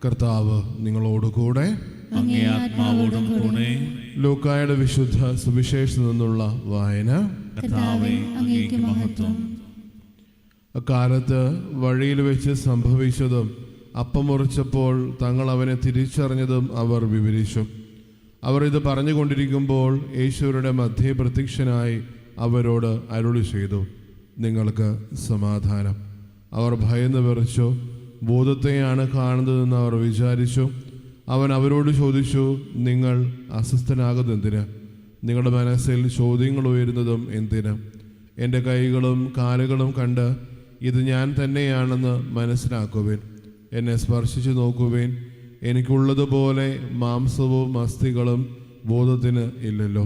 കർത്താവ് നിങ്ങളോടുകൂടെ. അങ്ങേ ആത്മാവോടും കൂടെ. ലൂക്കായുടെ വിശുദ്ധ സുവിശേഷത്തിൽ നിന്നുള്ള വായന. കർത്താവേ, അങ്ങേക്ക് മഹത്വം. അക്കാലത്ത് വഴിയിൽ വെച്ച് സംഭവിച്ചതും അപ്പം മുറിച്ചപ്പോൾ തങ്ങൾ അവനെ തിരിച്ചറിഞ്ഞതും അവർ വിവരിച്ചു. അവർ ഇത് പറഞ്ഞുകൊണ്ടിരിക്കുമ്പോൾ യേശുവരുടെ മധ്യേ പ്രത്യക്ഷനായി അവരോട് അരുളി ചെയ്തു, നിങ്ങൾക്ക് സമാധാനം. അവർ ഭയന്ന് വിറച്ചു. ഭൂതത്തെയാണ് കാണുന്നതെന്ന് അവർ വിചാരിച്ചു. അവൻ അവരോട് ചോദിച്ചു, നിങ്ങൾ അസ്വസ്ഥനാകുന്നതെന്തിന്? നിങ്ങളുടെ മനസ്സിൽ ചോദ്യങ്ങൾ ഉയരുന്നതും എന്തിന്? എൻ്റെ കൈകളും കാലുകളും കണ്ട് ഇത് ഞാൻ തന്നെയാണെന്ന് മനസ്സിലാക്കുവിൻ. എന്നെ സ്പർശിച്ചു നോക്കുവിൻ. എനിക്കുള്ളതുപോലെ മാംസവും അസ്ഥികളും ഭൂതത്തിന് ഇല്ലല്ലോ.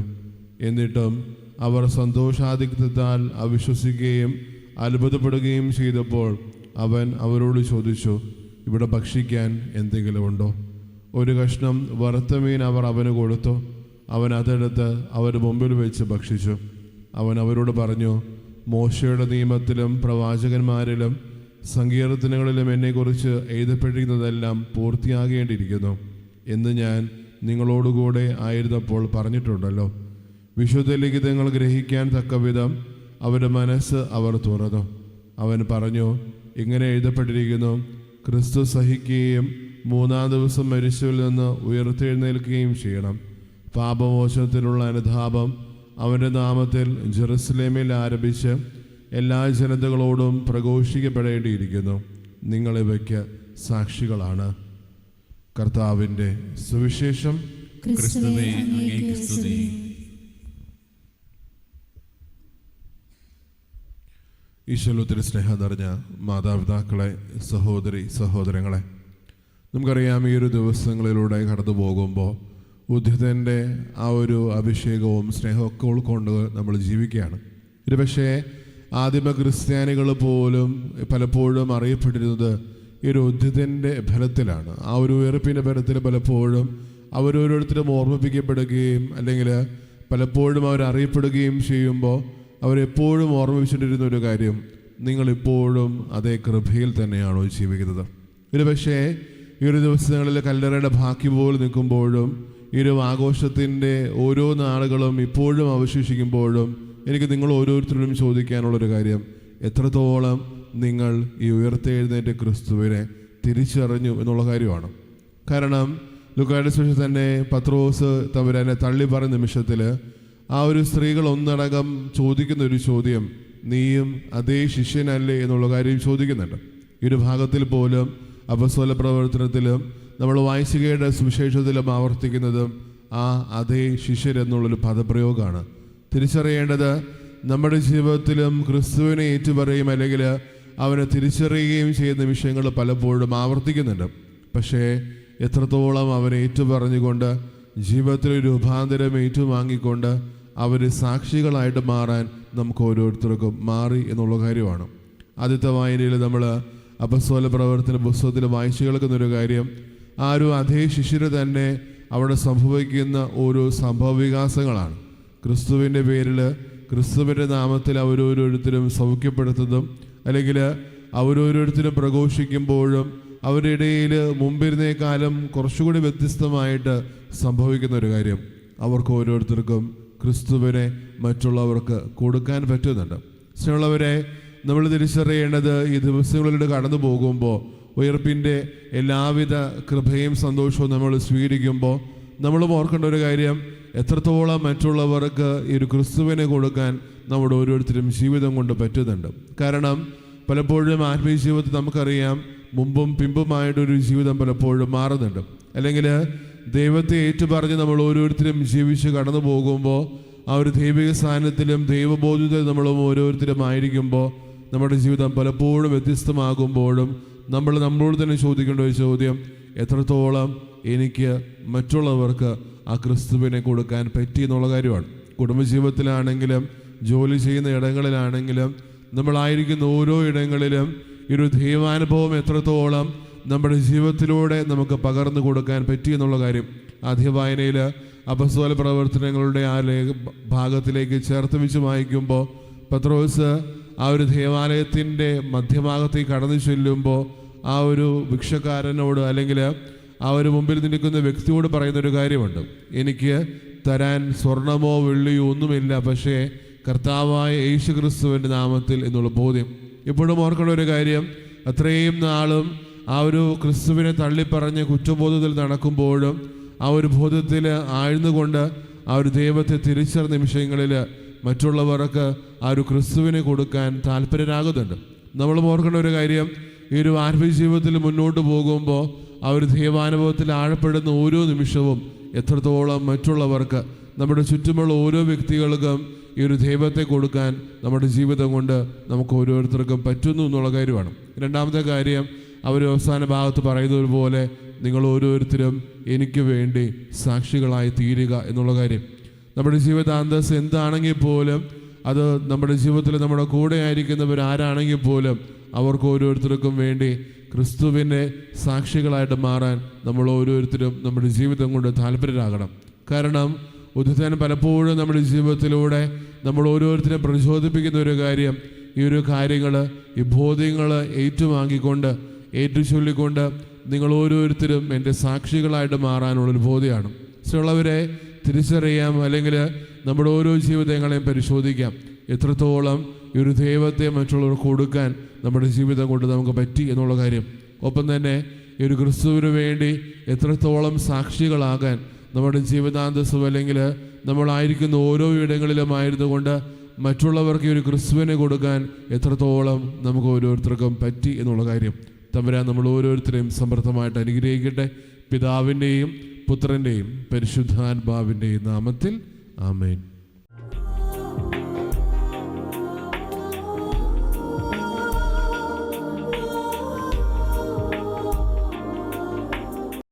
എന്നിട്ടും അവർ സന്തോഷാധിക്യത്താൽ അവിശ്വസിക്കുകയും അത്ഭുതപ്പെടുകയും ചെയ്തപ്പോൾ അവൻ അവരോട് ചോദിച്ചു, ഇവിടെ ഭക്ഷിക്കാൻ എന്തെങ്കിലും ഉണ്ടോ? ഒരു കഷ്ണം വറുത്ത മീൻ അവർ അവന് കൊടുത്തു. അവൻ അതെടുത്ത് അവരുടെ മുമ്പിൽ വെച്ച് ഭക്ഷിച്ചു. അവൻ അവരോട് പറഞ്ഞു, മോശയുടെ നിയമത്തിലും പ്രവാചകന്മാരിലും സങ്കീർത്തനങ്ങളിലും എന്നെക്കുറിച്ച് എഴുതപ്പെട്ടിരിക്കുന്നതെല്ലാം പൂർത്തിയാകേണ്ടിയിരിക്കുന്നു എന്ന് ഞാൻ നിങ്ങളോടുകൂടെ ആയിരുന്നപ്പോൾ പറഞ്ഞിട്ടുണ്ടല്ലോ. വിശുദ്ധ ലിഖിതങ്ങൾ ഗ്രഹിക്കാൻ തക്കവിധം അവരുടെ മനസ്സ് അവർ തുറന്നു. അവൻ പറഞ്ഞു, ഇങ്ങനെ എഴുതപ്പെട്ടിരിക്കുന്നു, ക്രിസ്തു സഹിക്കുകയും 3-ാം ദിവസം മരിച്ചവരിൽ നിന്ന് ഉയർത്തെഴുന്നേൽക്കുകയും ചെയ്യണം. പാപമോചനത്തിനുള്ള അനുതാപം അവൻ്റെ നാമത്തിൽ ജെറുസലേമിൽ ആരംഭിച്ച് എല്ലാ ജനതകളോടും പ്രഘോഷിക്കപ്പെടേണ്ടിയിരിക്കുന്നു. നിങ്ങളിവയ്ക്ക് സാക്ഷികളാണ്. കർത്താവിൻ്റെ സുവിശേഷം. ക്രിസ്തുവേ, അങ്ങേക്ക് സ്തുതി. ഈശോത്തിൽ സ്നേഹം നിറഞ്ഞ മാതാപിതാക്കളെ, സഹോദരി സഹോദരങ്ങളെ, നമുക്കറിയാം ഈ ഒരു ദിവസങ്ങളിലൂടെ കടന്നു പോകുമ്പോൾ ഉദ്ധിതൻ്റെ ആ ഒരു അഭിഷേകവും സ്നേഹമൊക്കെ ഉൾക്കൊണ്ട് നമ്മൾ ജീവിക്കുകയാണ്. ഇത് പക്ഷേ ആദിമ ക്രിസ്ത്യാനികൾ പോലും പലപ്പോഴും അറിയപ്പെട്ടിരുന്നത് ഈ ഒരു ഉദ്ധിതൻ്റെ ഫലത്തിലാണ്. ആ ഒരു ഉയർപ്പിൻ്റെ ഫലത്തിൽ പലപ്പോഴും അവരോരോരുത്തരും ഓർമ്മിപ്പിക്കപ്പെടുകയും അല്ലെങ്കിൽ പലപ്പോഴും അവരറിയപ്പെടുകയും ചെയ്യുമ്പോൾ അവരെപ്പോഴും ഓർമ്മിപ്പിച്ചിട്ടിരുന്ന ഒരു കാര്യം, നിങ്ങളിപ്പോഴും അതേ കൃപയിൽ തന്നെയാണോ ജീവിക്കുന്നത്? ഇത് പക്ഷേ ഈ ഒരു ദിവസങ്ങളിൽ കല്ലറയുടെ ബാക്കി പോലെ നിൽക്കുമ്പോഴും ഈ ഒരു ആഘോഷത്തിൻ്റെ ഓരോ നാളുകളും ഇപ്പോഴും അവശേഷിക്കുമ്പോഴും എനിക്ക് നിങ്ങൾ ഓരോരുത്തരും ചോദിക്കാനുള്ളൊരു കാര്യം, എത്രത്തോളം നിങ്ങൾ ഈ ഉയർത്തെഴുന്നേറ്റ ക്രിസ്തുവിനെ തിരിച്ചറിഞ്ഞു എന്നുള്ള കാര്യമാണ്. കാരണം ലൂക്കായുടെ സുവിശേഷത്തിൽ തന്നെ പത്രോസ് തമ്പുരാനെ തള്ളി പറഞ്ഞ നിമിഷത്തിൽ ആ ഒരു സ്ത്രീകൾ ഒന്നടങ്കം ചോദിക്കുന്ന ഒരു ചോദ്യം, നീയും അതേ ശിഷ്യനല്ലേ എന്നുള്ള കാര്യം ചോദിക്കുന്നുണ്ട്. ഈ ഒരു ഭാഗത്തിൽ പോലും അപ്പസ്തോല പ്രവർത്തനത്തിലും നമ്മൾ വായിച്ചുകയുടെ സുവിശേഷത്തിലും ആവർത്തിക്കുന്നതും ആ അതേ ശിഷ്യരെന്നുള്ളൊരു പദപ്രയോഗമാണ്. തിരിച്ചറിയേണ്ടത് നമ്മുടെ ജീവിതത്തിലും ക്രിസ്തുവിനെ ഏറ്റുപറയും അല്ലെങ്കിൽ അവനെ തിരിച്ചറിയുകയും ചെയ്യുന്ന വിഷയങ്ങൾ പലപ്പോഴും ആവർത്തിക്കുന്നുണ്ട്. പക്ഷേ എത്രത്തോളം അവനെ ഏറ്റുപറഞ്ഞുകൊണ്ട് ജീവിതത്തിലൊരു രൂപാന്തരം ഏറ്റുവാങ്ങിക്കൊണ്ട് അവർ സാക്ഷികളായിട്ട് മാറാൻ നമുക്ക് ഓരോരുത്തർക്കും മാറി എന്നുള്ള കാര്യമാണ്. ആദ്യത്തെ വായനയിൽ നമ്മൾ അപ്പസ്തോല പ്രവർത്തന പുസ്തകത്തിൽ വായിച്ചു കേൾക്കുന്നൊരു കാര്യം, ആ ഒരു അതേ ശിഷ്യര് തന്നെ അവിടെ സംഭവിക്കുന്ന ഓരോ സംഭവ വികാസങ്ങളാണ്. ക്രിസ്തുവിൻ്റെ പേരിൽ ക്രിസ്തുവിൻ്റെ നാമത്തിൽ അവരോരോരുത്തരും സൗഖ്യപ്പെടുത്തുന്നതും അല്ലെങ്കിൽ അവരോരോരുത്തരും പ്രഘോഷിക്കുമ്പോഴും അവരുടെ ഇടയിൽ മുമ്പിരുന്നേക്കാലം കുറച്ചുകൂടി വ്യത്യസ്തമായിട്ട് സംഭവിക്കുന്ന ഒരു കാര്യം, അവർക്ക് ഓരോരുത്തർക്കും ക്രിസ്തുവിനെ മറ്റുള്ളവർക്ക് കൊടുക്കാൻ പറ്റുന്നുണ്ട്. സ്നേഹമുള്ളവരെ, നമ്മൾ തിരിച്ചറിയേണ്ടത് ഈ ദിവസങ്ങളിലൂടെ കടന്നു പോകുമ്പോൾ ഉയർപ്പിൻ്റെ എല്ലാവിധ കൃപയും സന്തോഷവും നമ്മൾ സ്വീകരിക്കുമ്പോൾ നമ്മൾ ഓർക്കേണ്ട ഒരു കാര്യം, എത്രത്തോളം മറ്റുള്ളവർക്ക് ഈ ഒരു ക്രിസ്തുവിനെ കൊടുക്കാൻ നമ്മുടെ ഓരോരുത്തരും ജീവിതം കൊണ്ട് പറ്റുന്നുണ്ട്. കാരണം പലപ്പോഴും ആത്മീയ ജീവിതത്തിൽ നമുക്കറിയാം മുമ്പും പിമ്പുമായിട്ടൊരു ജീവിതം പലപ്പോഴും മാറുന്നുണ്ട്. അല്ലെങ്കിൽ ദൈവത്തെ ഏറ്റുപറഞ്ഞ് നമ്മൾ ഓരോരുത്തരും ജീവിച്ച് കടന്നു പോകുമ്പോൾ ആ ഒരു ദൈവിക സാന്നിധ്യത്തിലും ദൈവബോധത്തിലും നമ്മൾ ഓരോരുത്തരും ആയിരിക്കുമ്പോൾ നമ്മുടെ ജീവിതം പലപ്പോഴും വ്യത്യസ്തമാകുമ്പോഴും നമ്മൾ നമ്മളോട് തന്നെ ചോദിക്കേണ്ട ഒരു ചോദ്യം, എത്രത്തോളം എനിക്ക് മറ്റുള്ളവർക്ക് ആ ക്രിസ്തുവിനെ കൊടുക്കാൻ പറ്റി എന്നുള്ള കാര്യമാണ്. കുടുംബജീവിതത്തിലാണെങ്കിലും ജോലി ചെയ്യുന്ന ഇടങ്ങളിലാണെങ്കിലും നമ്മളായിരിക്കുന്ന ഓരോ ഇടങ്ങളിലും ഈ ഒരു ദൈവാനുഭവം എത്രത്തോളം നമ്മുടെ ജീവിതത്തിലൂടെ നമുക്ക് പകർന്നു കൊടുക്കാൻ പറ്റി എന്നുള്ള കാര്യം ആദ്യ വായനയിൽ അപ്പസ്തോല പ്രവർത്തനങ്ങളുടെ ആ ഭാഗത്തിലേക്ക് ചേർത്ത് വെച്ച് വായിക്കുമ്പോൾ പത്രോസ് ആ ഒരു ദേവാലയത്തിൻ്റെ മധ്യഭാഗത്തേക്ക് കടന്നു ചെല്ലുമ്പോൾ ആ ഒരു ഭിക്ഷക്കാരനോട് അല്ലെങ്കിൽ ആ ഒരു മുമ്പിൽ നിൽക്കുന്ന വ്യക്തിയോട് പറയുന്നൊരു കാര്യമുണ്ട്, എനിക്ക് തരാൻ സ്വർണമോ വെള്ളിയോ ഒന്നുമില്ല, പക്ഷേ കർത്താവായ യേശു ക്രിസ്തുവിൻ്റെ നാമത്തിൽ എന്നുള്ള ബോധ്യം. ഇപ്പോഴും ഓർക്കേണ്ട ഒരു കാര്യം, അത്രയും നാളും ആ ഒരു ക്രിസ്തുവിനെ തള്ളിപ്പറഞ്ഞ് കുറ്റബോധത്തിൽ നടക്കുമ്പോഴും ആ ഒരു ബോധത്തിൽ ആഴ്ന്നുകൊണ്ട് ആ ഒരു ദൈവത്തെ തിരിച്ചറിഞ്ഞ നിമിഷങ്ങളിൽ മറ്റുള്ളവർക്ക് ആ ഒരു ക്രിസ്തുവിനെ കൊടുക്കാൻ താല്പര്യരാകുന്നുണ്ട്. നമ്മൾ ഓർക്കേണ്ട ഒരു കാര്യം, ഈ ഒരു ആത്മീയ ജീവിതത്തിൽ മുന്നോട്ട് പോകുമ്പോൾ ആ ഒരു ദൈവാനുഭവത്തിൽ ആഴപ്പെടുന്ന ഓരോ നിമിഷവും എത്രത്തോളം മറ്റുള്ളവർക്ക്, നമ്മുടെ ചുറ്റുമുള്ള ഓരോ വ്യക്തികൾക്കും ഈ ഒരു ദൈവത്തെ കൊടുക്കാൻ നമ്മുടെ ജീവിതം കൊണ്ട് നമുക്ക് ഓരോരുത്തർക്കും പറ്റുന്നു എന്നുള്ള കാര്യമാണ്. രണ്ടാമത്തെ കാര്യം, അവർ അവസാന ഭാഗത്ത് പറയുന്നത് പോലെ നിങ്ങൾ ഓരോരുത്തരും എനിക്ക് വേണ്ടി സാക്ഷികളായി തീരുക എന്നുള്ള കാര്യം. നമ്മുടെ ജീവിതാന്തസ് എന്താണെങ്കിൽ പോലും, അത് നമ്മുടെ ജീവിതത്തിൽ നമ്മുടെ കൂടെ ആയിരിക്കുന്നവർ ആരാണെങ്കിൽ പോലും അവർക്ക് ഓരോരുത്തർക്കും വേണ്ടി ക്രിസ്തുവിൻ്റെ സാക്ഷികളായിട്ട് മാറാൻ നമ്മൾ ഓരോരുത്തരും നമ്മുടെ ജീവിതം കൊണ്ട് താല്പര്യരാകണം. കാരണം ഉദ്ധിതൻ പലപ്പോഴും നമ്മുടെ ജീവിതത്തിലൂടെ നമ്മൾ ഓരോരുത്തരും പ്രചോദിപ്പിക്കുന്ന ഒരു കാര്യം, ഈ ഒരു കാര്യങ്ങൾ, ഈ ബോധ്യങ്ങൾ ഏറ്റുവാങ്ങിക്കൊണ്ട് ഏറ്റുചൊല്ലിക്കൊണ്ട് നിങ്ങൾ ഓരോരുത്തരും എൻ്റെ സാക്ഷികളായിട്ട് മാറാനുള്ളൊരു ബോധ്യമാണ്. ഉള്ളവരെ തിരിച്ചറിയാം, അല്ലെങ്കിൽ നമ്മുടെ ഓരോ ജീവിതങ്ങളെയും പരിശോധിക്കാം, എത്രത്തോളം ഈ ഒരു ദൈവത്തെ മറ്റുള്ളവർക്ക് കൊടുക്കാൻ നമ്മുടെ ജീവിതം കൊണ്ട് നമുക്ക് പറ്റി എന്നുള്ള കാര്യം. ഒപ്പം തന്നെ ഈ ഒരു ക്രിസ്തുവിന് വേണ്ടി എത്രത്തോളം സാക്ഷികളാകാൻ നമ്മുടെ ജീവിതാന്തസ്സും അല്ലെങ്കിൽ നമ്മളായിരിക്കുന്ന ഓരോ ഇടങ്ങളിലുമായിരുന്നു കൊണ്ട് മറ്റുള്ളവർക്ക് ഈ ഒരു ക്രിസ്തുവിനെ കൊടുക്കാൻ എത്രത്തോളം നമുക്ക് ഓരോരുത്തർക്കും പറ്റി എന്നുള്ള കാര്യം. തമ്പുരാൻ നമ്മൾ ഓരോരുത്തരെയും സമൃദ്ധമായിട്ട് അനുഗ്രഹിക്കട്ടെ. പിതാവിൻ്റെയും പുത്രൻ്റെയും പരിശുദ്ധാത്മാവിൻ്റെയും നാമത്തിൽ ആമേൻ.